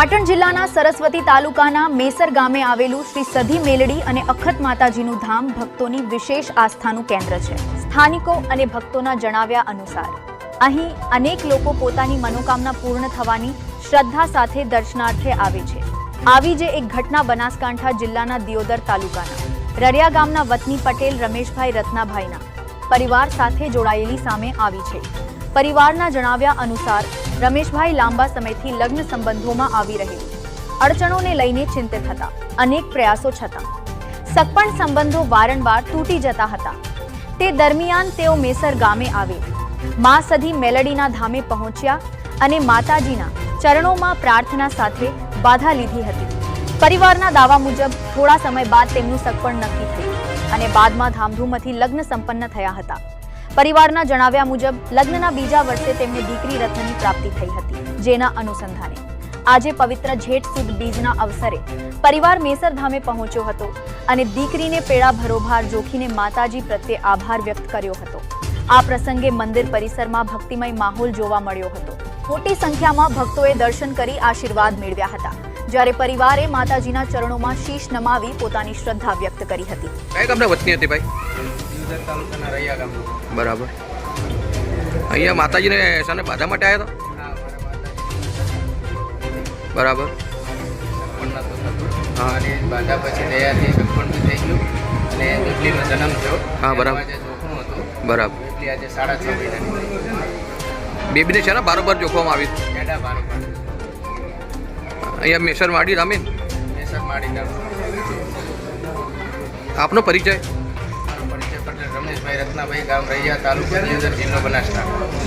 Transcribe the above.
પાટણ જિલ્લાના સરસ્વતી તાલુકાના મેસર ગામે આવેલું શ્રી સધી મેલડી અને અખત માતાજીનું ધામ ભક્તોની વિશેષ આસ્થાનું કેન્દ્ર છે। સ્થાનિકો અને ભક્તોના જણાવ્યા અનુસાર અહીં અનેક લોકો પોતાની મનોકામના પૂર્ણ થવાની શ્રદ્ધા સાથે દર્શનાર્થે આવે છે। આવી જે એક ઘટના બનાસકાંઠા જિલ્લાના દિયોદર તાલુકાના રરિયા ગામના વતની પટેલ રમેશભાઈ રત્નાભાઈના પરિવાર સાથે જોડાયેલી સામે આવી છે। પરિવારના જણાવ્યા અનુસાર રમેશભાઈ લાંબા સમયથી લગ્ન સંબંધોમાં આવી રહેલી અડચણોને લઈને ચિંતિત હતા। અનેક પ્રયાસો છતાં સગપણ સંબંધો વારંવાર તૂટી જતા હતા। તે દરમિયાન તેઓ મેસર ગામે આવે મા સધી મેલડીના ધામે પહોંચ્યા અને માતાજીના ચરણોમાં પ્રાર્થના સાથે બાધા લીધી હતી। પરિવારના દાવા મુજબ થોડા સમય બાદ તેમનું સગપણ નક્કી થયું અને બાદમાં ધામધૂમથી લગ્ન સંપન્ન થયા હતા। પરિવારના જણાવ્યા મુજબ લગ્નના બીજા વર્ષે તેમને દીકરી રત્નની પ્રાપ્તિ થઈ હતી, જેના અનુસંધાને આજે પવિત્ર જેઠ સુદ બીજના અવસરે પરિવાર મેસર ધામે પહોંચ્યો હતો અને દીકરીને પેડા ભરોભાર જોખીને માતાજી પ્રત્યે આભાર વ્યક્ત કર્યો હતો। આ પ્રસંગે મંદિર પરિસરમાં ભક્તિમય માહોલ જોવા મળ્યો હતો। મોટી સંખ્યામાં ભક્તોએ દર્શન કરી આશીર્વાદ મેળવ્યા હતા, જ્યારે પરિવારે માતાજીના ચરણોમાં શીશ નમાવી પોતાની શ્રદ્ધા વ્યક્ત કરી હતી। કઈ ગામના વતની હતી ભાઈ? દિયોદર તાલુકાના રૈયા ગામ। બરાબર। અહીંયા માતાજીને શાને બાધા માટે આવ્યા હતા? બરાબર। હા, અને બાધા પછી દયાથી સગપણ બી થઈ ગયું અને બેબલીનો જન્મ થયો। હા, બરાબર। આજે જોખમ હતું। બરાબર। બેબલી આજે 6.5 મહિનાની। બેબીને છે ને બારોબાર જોખવામાં આવી કેડા બારોબાર અહીંયા મેસર માડી રામીન મેસર માડી ગામ। આપનો પરિચય? મારો પરિચય પટેલ રમેશભાઈ રત્નાભાઈ, ગામ રૈયા, તાલુકો દિયોદર, જિલ્લો બનાસકાંઠા।